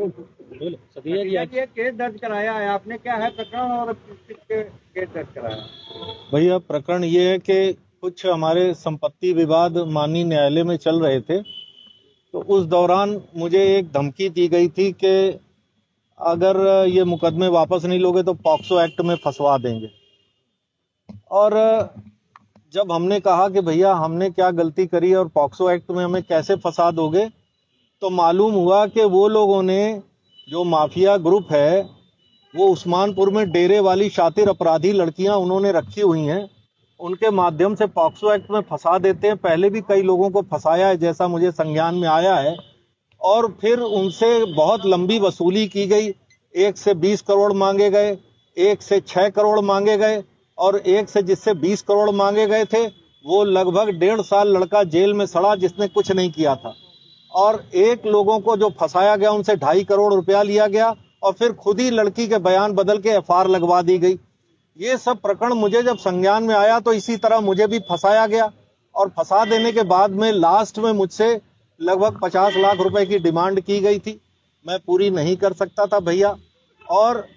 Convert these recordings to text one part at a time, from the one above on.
सतिया जी, केस दर्ज कराया है आपने, क्या है प्रकरण और किस केस दर्ज कराया? भैया प्रकरण ये है कि कुछ हमारे संपत्ति विवाद माननीय न्यायालय में चल रहे थे, तो उस दौरान मुझे एक धमकी दी गई थी कि अगर ये मुकदमे वापस नहीं लोगे तो पॉक्सो एक्ट में फंसवा देंगे। और जब हमने कहा कि भैया हमने क्या गलती करी और पॉक्सो एक्ट में हमें कैसे फंसा दोगे, तो मालूम हुआ कि वो लोगों ने, जो माफिया ग्रुप है, वो उस्मानपुर में डेरे वाली शातिर अपराधी लड़कियां उन्होंने रखी हुई हैं, उनके माध्यम से पॉक्सो एक्ट में फंसा देते हैं। पहले भी कई लोगों को फंसाया है, जैसा मुझे संज्ञान में आया है, और फिर उनसे बहुत लंबी वसूली की गई। एक से 20 करोड़ मांगे गए, एक से 6 करोड़ मांगे गए, और एक से जिससे 20 करोड़ मांगे गए थे वो लगभग 1.5 साल लड़का जेल में सड़ा जिसने कुछ नहीं किया था। और एक लोगों को जो फंसाया गया उनसे 2.5 करोड़ रुपया लिया गया और फिर खुद ही लड़की के बयान बदल के एफआईआर लगवा दी गई। ये सब प्रकरण मुझे जब संज्ञान में आया तो इसी तरह मुझे भी फंसाया गया, और फंसा देने के बाद में लास्ट में मुझसे लगभग 50 लाख रुपए की डिमांड की गई थी। मैं पूरी नहीं कर सकता था भैया। और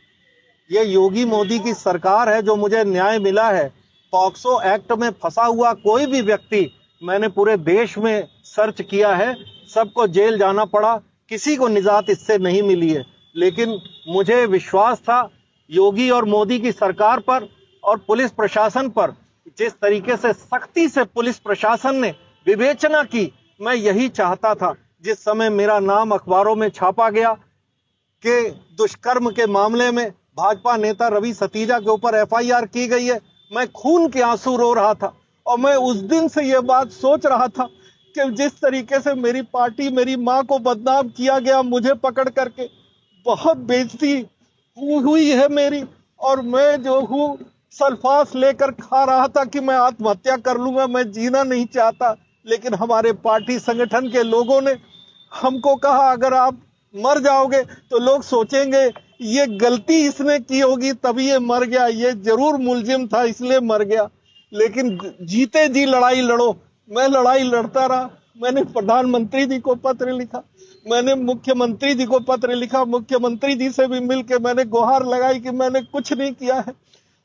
ये योगी मोदी की सरकार है जो मुझे न्याय मिला है। पॉक्सो एक्ट में फंसा हुआ कोई भी व्यक्ति, मैंने पूरे देश में सर्च किया है, सबको जेल जाना पड़ा, किसी को निजात इससे नहीं मिली है। लेकिन मुझे विश्वास था योगी और मोदी की सरकार पर और पुलिस प्रशासन पर। जिस तरीके से सख्ती से पुलिस प्रशासन ने विवेचना की, मैं यही चाहता था। जिस समय मेरा नाम अखबारों में छापा गया कि दुष्कर्म के मामले में भाजपा नेता रवि सतीजा के ऊपर एफआईआर की गई है, मैं खून के आंसू रो रहा था। और मैं उस दिन से यह बात सोच रहा था कि जिस तरीके से मेरी पार्टी, मेरी मां को बदनाम किया गया, मुझे पकड़ करके बहुत बेइज्जती हुई है मेरी, और मैं जो हूं सल्फास लेकर खा रहा था कि मैं आत्महत्या कर लूंगा, मैं जीना नहीं चाहता। लेकिन हमारे पार्टी संगठन के लोगों ने हमको कहा अगर आप मर जाओगे तो लोग सोचेंगे ये गलती इसने की होगी तभी ये मर गया, ये जरूर मुलजिम था इसलिए मर गया। लेकिन जीते जी लड़ाई लड़ो। मैं लड़ाई लड़ता रहा। मैंने प्रधानमंत्री जी को पत्र लिखा, मैंने मुख्यमंत्री जी को पत्र लिखा, मुख्यमंत्री जी से भी मिलकर मैंने गुहार लगाई कि मैंने कुछ नहीं किया है।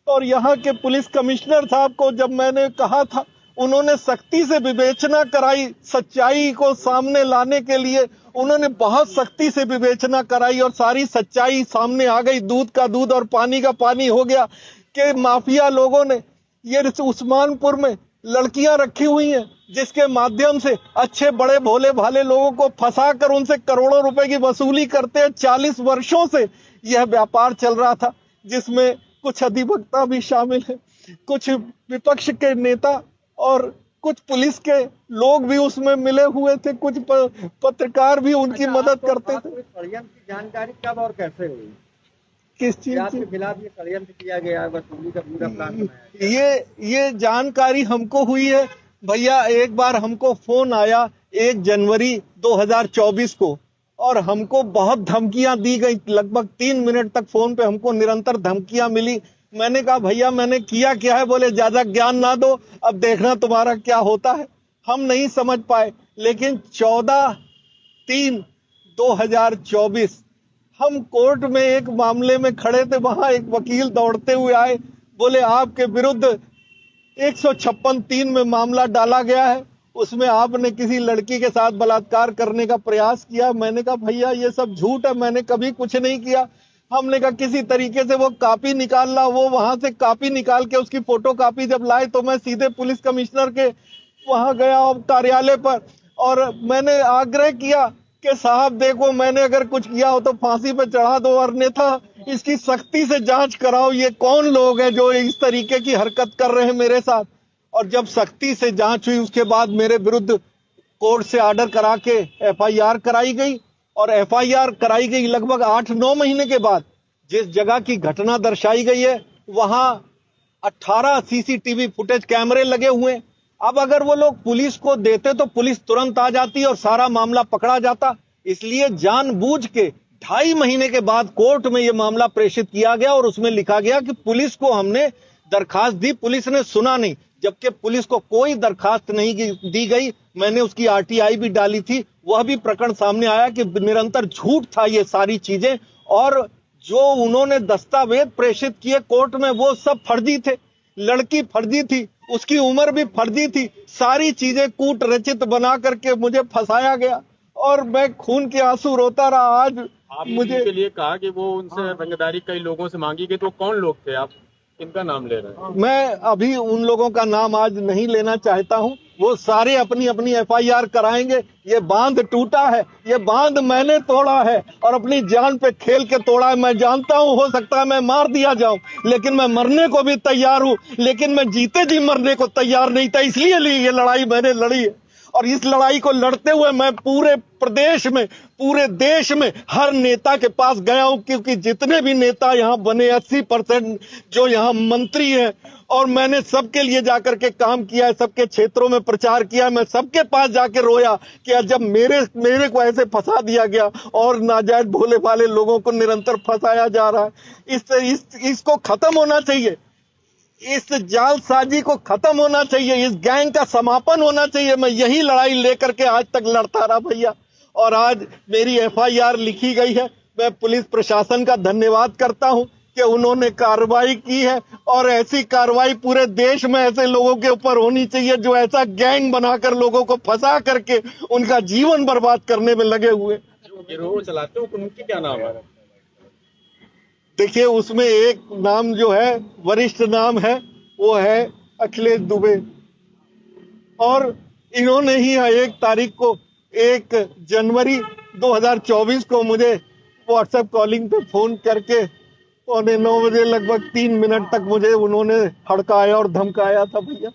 और यहाँ के पुलिस कमिश्नर साहब को जब मैंने कहा था, उन्होंने सख्ती से विवेचना कराई, सच्चाई को सामने लाने के लिए उन्होंने बहुत सख्ती से विवेचना कराई और सारी सच्चाई सामने आ गई। दूध का दूध और पानी का पानी हो गया कि माफिया लोगों ने ये उस्मानपुर में लड़कियां रखी हुई हैं जिसके माध्यम से अच्छे बड़े भोले भाले लोगों को फंसाकर उनसे करोड़ों रुपए की वसूली करते हैं। 40 वर्षों से यह व्यापार चल रहा था, जिसमें कुछ अधिवक्ता भी शामिल है, कुछ विपक्ष के नेता और कुछ पुलिस के लोग भी उसमें मिले हुए थे, कुछ पत्रकार भी उनकी मदद करते थे। षड्यंत्र की जानकारी कब और कैसे हुई? किस चीज के खिलाफ ये षड्यंत्र किया गया है, वसूली का पूरा प्लान बनाया? ये जानकारी हमको हुई है भैया। एक बार हमको फोन आया 1 जनवरी 2024 को, और हमको बहुत धमकियां दी गई। लगभग 3 मिनट तक फोन पे हमको निरंतर धमकियां मिली। मैंने कहा भैया मैंने किया क्या है? बोले ज्यादा ज्ञान ना दो, अब देखना तुम्हारा क्या होता है। हम नहीं समझ पाए। लेकिन 14/3/2024 हम कोर्ट में एक मामले में खड़े थे, वहां एक वकील दौड़ते हुए आए, बोले आपके विरुद्ध 156(3) में मामला डाला गया है, उसमें आपने किसी लड़की के साथ बलात्कार करने का प्रयास किया। मैंने कहा भैया ये सब झूठ है, मैंने कभी कुछ नहीं किया। हमने कहा किसी तरीके से वो कॉपी निकाल ला। वो वहां से कॉपी निकाल के उसकी फोटो कॉपी जब लाए तो मैं सीधे पुलिस कमिश्नर के वहां गया कार्यालय पर, और मैंने आग्रह किया कि साहब देखो मैंने अगर कुछ किया हो तो फांसी पे चढ़ा दो, और अन्यथा इसकी सख्ती से जांच कराओ, ये कौन लोग हैं जो इस तरीके की हरकत कर रहे हैं मेरे साथ। और जब सख्ती से जांच हुई उसके बाद मेरे विरुद्ध कोर्ट से ऑर्डर करा के एफआईआर कराई गई, और एफआईआर कराई गई लगभग 8-9 महीने के बाद। जिस जगह की घटना दर्शाई गई है वहां 18 सीसीटीवी फुटेज कैमरे लगे हुए हैं। अब अगर वो लोग पुलिस को देते तो पुलिस तुरंत आ जाती और सारा मामला पकड़ा जाता। इसलिए जानबूझ के 2.5 महीने के बाद कोर्ट में यह मामला प्रेषित किया गया, और उसमें लिखा गया कि पुलिस को हमने दरखास्त दी, पुलिस ने सुना नहीं। जबकि पुलिस को कोई दरखास्त नहीं दी गई। मैंने उसकी आरटीआई भी डाली थी, वह भी प्रकरण सामने आया कि निरंतर झूठ था ये सारी चीजें, और जो उन्होंने दस्तावेज प्रेषित किए कोर्ट में वो सब फर्जी थे। लड़की फर्जी थी, उसकी उम्र भी फर्जी थी, सारी चीजें कूट रचित बना करके मुझे फंसाया गया और मैं खून के आंसू रोता रहा। आज मुझे के लिए कहा कि वो उनसे रंगदारी कई लोगों से मांगी गई, तो कौन लोग थे, आप किनका नाम ले रहे हैं? मैं अभी उन लोगों का नाम आज नहीं लेना चाहता हूं, वो सारे अपनी अपनी एफआईआर कराएंगे। ये बांध टूटा है, ये बांध मैंने तोड़ा है और अपनी जान पे खेल के तोड़ा है। मैं जानता हूं हो सकता है मैं मार दिया जाऊं, लेकिन मैं मरने को भी तैयार हूं, लेकिन मैं जीते जी मरने को तैयार नहीं था। इसलिए ये लड़ाई मैंने लड़ी है और इस लड़ाई को लड़ते हुए मैं पूरे प्रदेश में, पूरे देश में हर नेता के पास गया हूं, क्योंकि जितने भी नेता यहां बने 80% जो यहां मंत्री हैं, और मैंने सबके लिए जाकर के काम किया है, सबके क्षेत्रों में प्रचार किया है। मैं सबके पास जाके रोया कि जब मेरे को ऐसे फंसा दिया गया और नाजायज भोले भाले लोगों को निरंतर फंसाया जा रहा है। इसको खत्म होना चाहिए, इस जालसाजी को खत्म होना चाहिए, इस गैंग का समापन होना चाहिए। मैं यही लड़ाई लेकर के आज तक लड़ता रहा भैया, और आज मेरी एफआईआर लिखी गई है। मैं पुलिस प्रशासन का धन्यवाद करता हूं कि उन्होंने कार्रवाई की है, और ऐसी कार्रवाई पूरे देश में ऐसे लोगों के ऊपर होनी चाहिए जो ऐसा गैंग बनाकर लोगों को फंसा करके उनका जीवन बर्बाद करने में लगे हुए। जो गिरोह चलाते हो उनकी क्या नाम है? देखिए, उसमें एक नाम जो है वरिष्ठ नाम है, वो है अखिलेश दुबे, और इन्होंने ही 1 जनवरी 2024 को मुझे व्हाट्सएप कॉलिंग पे फोन करके 8:45 बजे लगभग 3 मिनट तक मुझे उन्होंने हड़काया और धमकाया था भैया।